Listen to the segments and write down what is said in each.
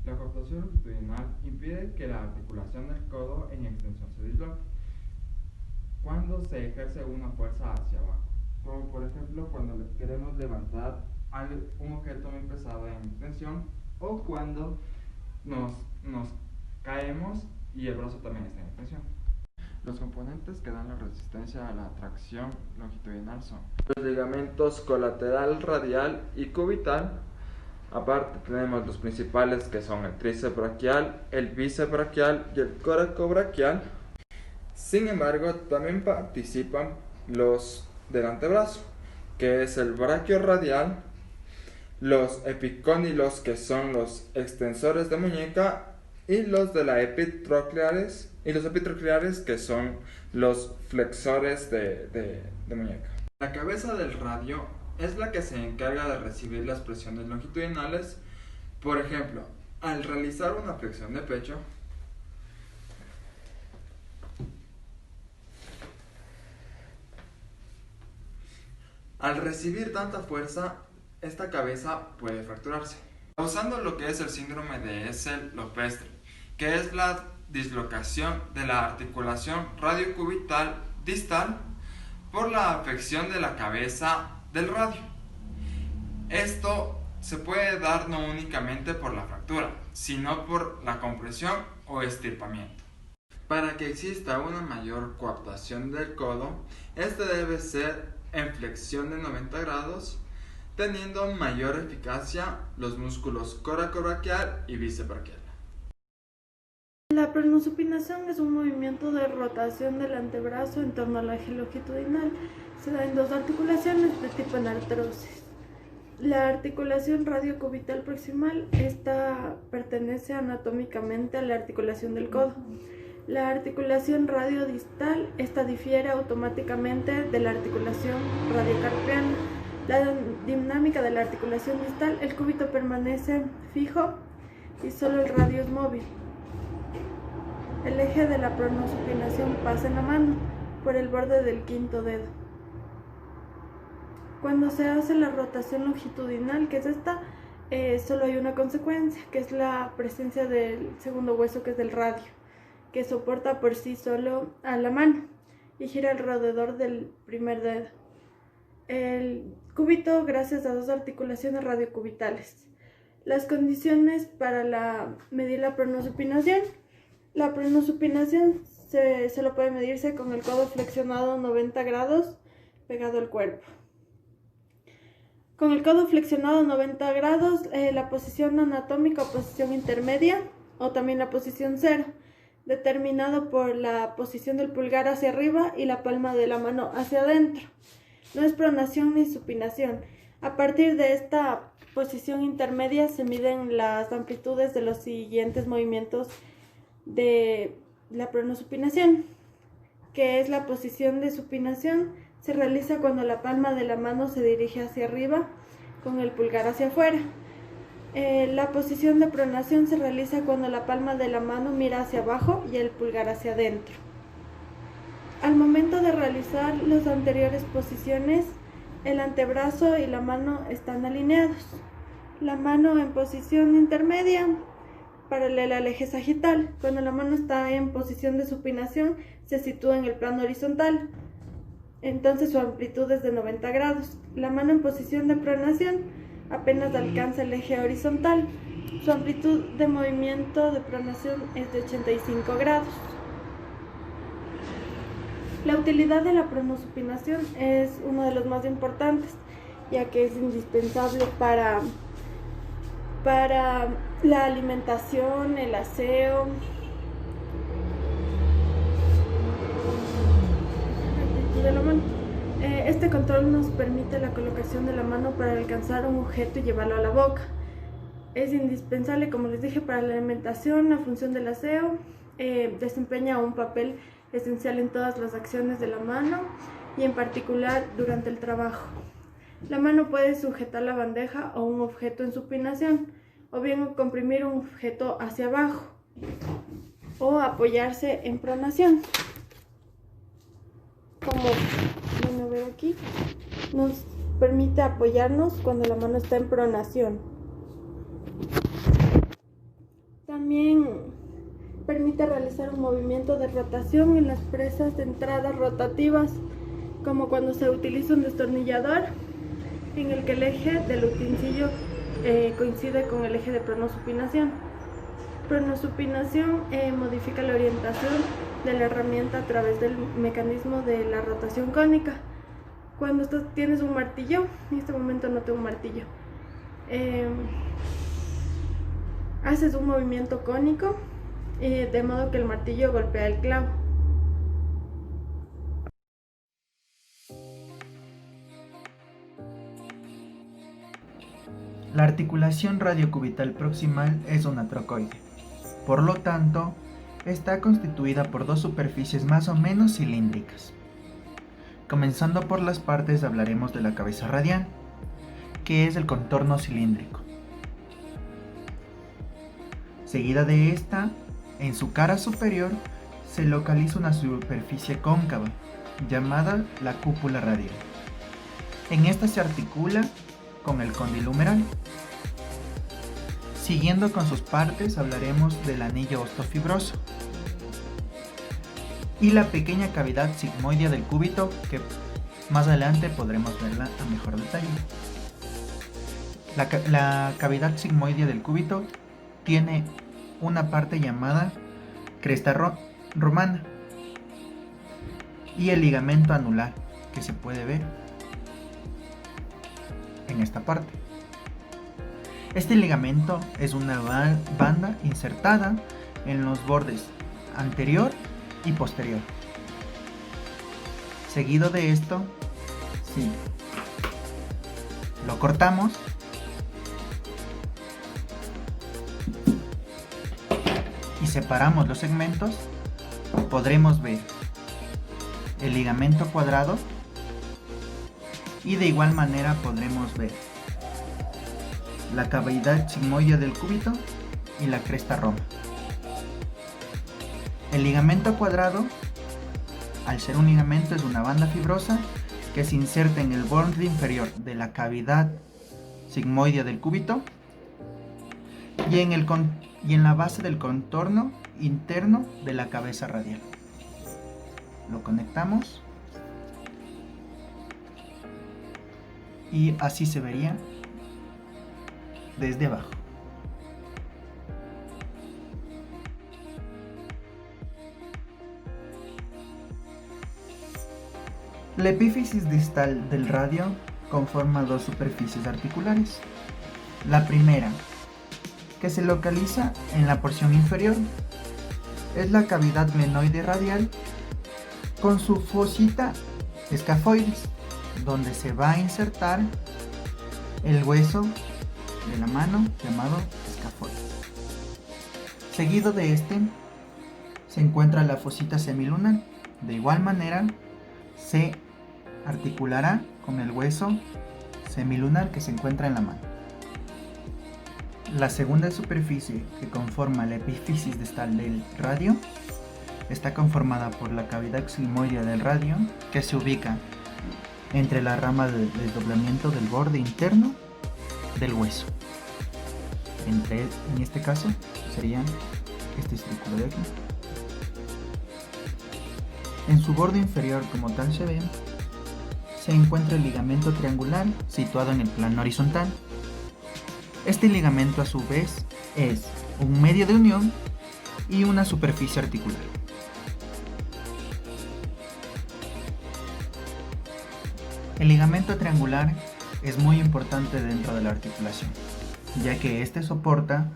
La coartación longitudinal impide que la articulación del codo en extensión se disloque cuando se ejerce una fuerza hacia abajo, como por ejemplo cuando queremos levantar un objeto muy pesado en extensión o cuando nos caemos y el brazo también está en extensión. Los componentes que dan la resistencia a la tracción longitudinal son los ligamentos colateral radial y cubital. Aparte tenemos los principales que son el tríceps braquial, el bíceps braquial y el coracobraquial. Sin embargo, también participan los del antebrazo, que es el braquio radial, los epicónilos, que son los extensores de muñeca, y los de la epitrocleares, que son los flexores de muñeca. La cabeza del radio es la que se encarga de recibir las presiones longitudinales. Por ejemplo, al realizar una flexión de pecho, al recibir tanta fuerza, esta cabeza puede fracturarse, causando lo que es el síndrome de Essel-Lopestri, que es la dislocación de la articulación radiocubital distal por la afección de la cabeza del radio. Esto se puede dar no únicamente por la fractura, sino por la compresión o estirpamiento. Para que exista una mayor coartación del codo, este debe ser en flexión de 90 grados, teniendo mayor eficacia los músculos coracobraquial y bíceps braquial. La pronosupinación es un movimiento de rotación del antebrazo en torno al eje longitudinal. Se da en dos articulaciones de tipo anartrosis. La articulación radiocubital proximal, esta pertenece anatómicamente a la articulación del codo. La articulación radiodistal, esta difiere automáticamente de la articulación radiocarpiana. La dinámica de la articulación distal, el cúbito permanece fijo y solo el radio es móvil. El eje de la pronosupinación pasa en la mano por el borde del quinto dedo. Cuando se hace la rotación longitudinal, que es esta, solo hay una consecuencia, que es la presencia del segundo hueso, que es del radio, que soporta por sí solo a la mano y gira alrededor del primer dedo. El cúbito, gracias a dos articulaciones radiocubitales. Las condiciones para medir la pronosupinación. La pronosupinación solo puede medirse con el codo flexionado 90 grados pegado al cuerpo. Con el codo flexionado 90 grados, la posición anatómica o posición intermedia, o también la posición cero, determinado por la posición del pulgar hacia arriba y la palma de la mano hacia adentro. No es pronación ni supinación. A partir de esta posición intermedia se miden las amplitudes de los siguientes movimientos de la pronosupinación, que es la posición de supinación. Se realiza cuando la palma de la mano se dirige hacia arriba con el pulgar hacia afuera. La posición de pronación se realiza cuando la palma de la mano mira hacia abajo y el pulgar hacia adentro. Al momento de realizar las anteriores posiciones, el antebrazo y la mano están alineados. La mano en posición intermedia, paralela al eje sagital. Cuando la mano está en posición de supinación, se sitúa en el plano horizontal. Entonces su amplitud es de 90 grados. La mano en posición de pronación apenas alcanza el eje horizontal. Su amplitud de movimiento de pronación es de 85 grados. La utilidad de la pronosupinación es uno de los más importantes, ya que es indispensable para la alimentación, el aseo, de la mano. Este control nos permite la colocación de la mano para alcanzar un objeto y llevarlo a la boca. Es indispensable, como les dije, para la alimentación, la función del aseo, desempeña un papel esencial en todas las acciones de la mano y en particular durante el trabajo. La mano puede sujetar la bandeja o un objeto en supinación, o bien comprimir un objeto hacia abajo, o apoyarse en pronación. Como van a ver aquí, nos permite apoyarnos cuando la mano está en pronación. También permite realizar un movimiento de rotación en las presas de entradas rotativas, como cuando se utiliza un destornillador en el que el eje del utensilio coincide con el eje de pronosupinación. Pronosupinación modifica la orientación de la herramienta a través del mecanismo de la rotación cónica. Cuando tienes un martillo, en este momento no tengo un martillo, haces un movimiento cónico de modo que el martillo golpea el clavo. La articulación radiocubital proximal es una trocoide. Por lo tanto, está constituida por dos superficies más o menos cilíndricas. Comenzando por las partes, hablaremos de la cabeza radial, que es el contorno cilíndrico. Seguida de esta, en su cara superior, se localiza una superficie cóncava, llamada la cúpula radial. En esta se articula con el cóndilo humeral. Siguiendo con sus partes, hablaremos del anillo ostofibroso y la pequeña cavidad sigmoidea del cúbito, que más adelante podremos verla a mejor detalle. La cavidad sigmoidea del cúbito tiene una parte llamada cresta romana y el ligamento anular, que se puede ver en esta parte. Este ligamento es una banda insertada en los bordes anterior y posterior. Seguido de esto, si lo cortamos, y separamos los segmentos, podremos ver el ligamento cuadrado y de igual manera podremos ver la cavidad sigmoidea del cúbito y la cresta roma. El ligamento cuadrado, al ser un ligamento, es una banda fibrosa que se inserta en el borde inferior de la cavidad sigmoidea del cúbito y en la base del contorno interno de la cabeza radial. Lo conectamos y así se vería desde abajo. La epífisis distal del radio conforma dos superficies articulares. La primera, que se localiza en la porción inferior, es la cavidad glenoide radial con su fosita escafoides, donde se va a insertar el hueso de la mano llamado escafoides. Seguido de este se encuentra la fosita semilunar. De igual manera se articulará con el hueso semilunar que se encuentra en la mano. La segunda superficie que conforma la epífisis distal del radio está conformada por la cavidad sigmoidea del radio, que se ubica entre la rama de desdoblamiento del borde interno del hueso. En este caso sería este círculo de aquí. En su borde inferior, como tal se ve, se encuentra el ligamento triangular situado en el plano horizontal. Este ligamento a su vez es un medio de unión y una superficie articular. El ligamento triangular es muy importante dentro de la articulación, ya que este soporta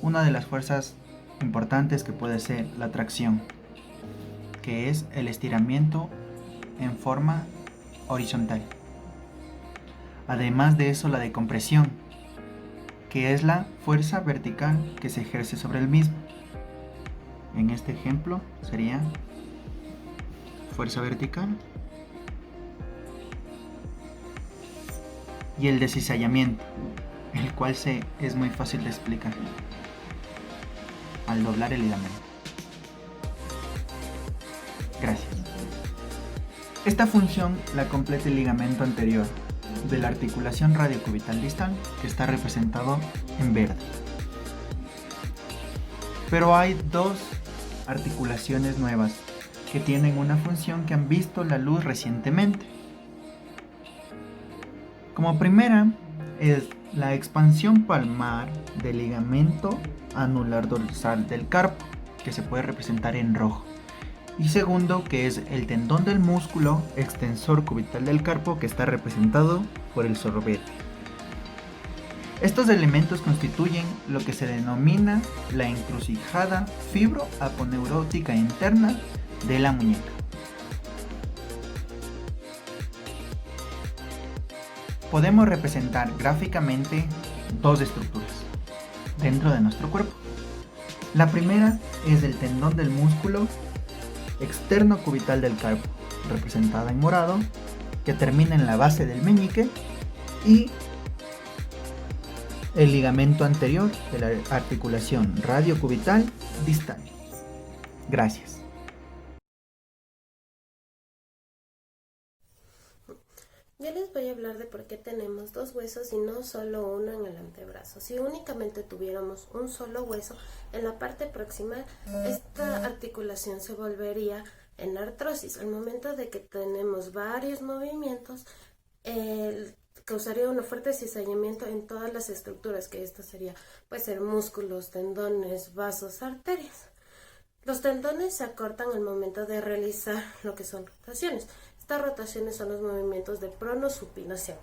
una de las fuerzas importantes que puede ser la tracción, que es el estiramiento en forma horizontal. Además de eso, la decompresión, que es la fuerza vertical que se ejerce sobre el mismo. En este ejemplo sería fuerza vertical. Y el descizallamiento, el cual es muy fácil de explicar al doblar el ligamento. Gracias. Esta función la completa el ligamento anterior de la articulación radiocubital distal, que está representado en verde. Pero hay dos articulaciones nuevas que tienen una función que han visto la luz recientemente. Como primera es la expansión palmar del ligamento anular dorsal del carpo, que se puede representar en rojo. Y segundo, que es el tendón del músculo extensor cubital del carpo, que está representado por el sorbete. Estos elementos constituyen lo que se denomina la encrucijada fibroaponeurótica interna de la muñeca. Podemos representar gráficamente dos estructuras dentro de nuestro cuerpo. La primera es el tendón del músculo externo cubital del carpo, representada en morado, que termina en la base del meñique, y el ligamento anterior de la articulación radiocubital distal. Gracias. Yo les voy a hablar de por qué tenemos dos huesos y no solo uno en el antebrazo. Si únicamente tuviéramos un solo hueso en la parte proximal, esta articulación se volvería en artrosis. Al momento de que tenemos varios movimientos, causaría un fuerte cizallamiento en todas las estructuras, que esto sería, puede ser músculos, tendones, vasos, arterias. Los tendones se acortan al momento de realizar lo que son rotaciones. Estas rotaciones son los movimientos de pronosupinación.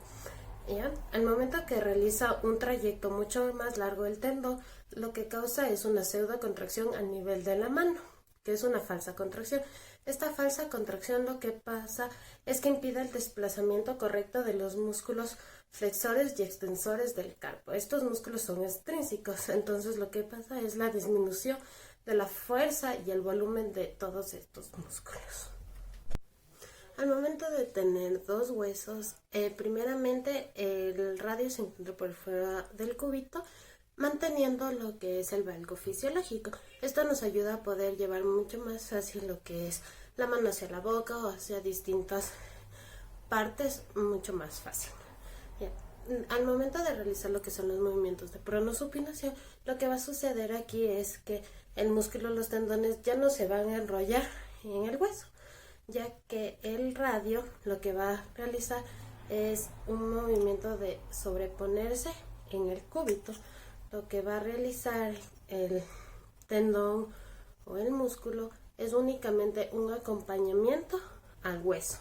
¿Ya? Al momento que realiza un trayecto mucho más largo el tendón, lo que causa es una pseudocontracción a nivel de la mano, que es una falsa contracción. Esta falsa contracción lo que pasa es que impide el desplazamiento correcto de los músculos flexores y extensores del carpo. Estos músculos son extrínsecos, entonces lo que pasa es la disminución de la fuerza y el volumen de todos estos músculos. Al momento de tener dos huesos, primeramente el radio se encuentra por fuera del cúbito, manteniendo lo que es el valgo fisiológico. Esto nos ayuda a poder llevar mucho más fácil lo que es la mano hacia la boca o hacia distintas partes, mucho más fácil. Ya. Al momento de realizar lo que son los movimientos de pronosupinación, lo que va a suceder aquí es que el músculo, los tendones ya no se van a enrollar en el hueso, ya que el radio lo que va a realizar es un movimiento de sobreponerse en el cúbito. Lo que va a realizar el tendón o el músculo es únicamente un acompañamiento al hueso.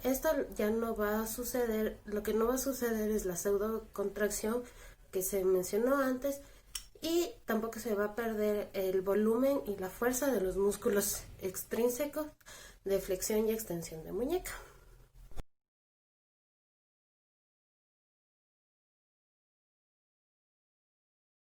Esto ya no va a suceder, lo que no va a suceder es la pseudocontracción que se mencionó antes, y tampoco se va a perder el volumen y la fuerza de los músculos extrínsecos de flexión y extensión de muñeca.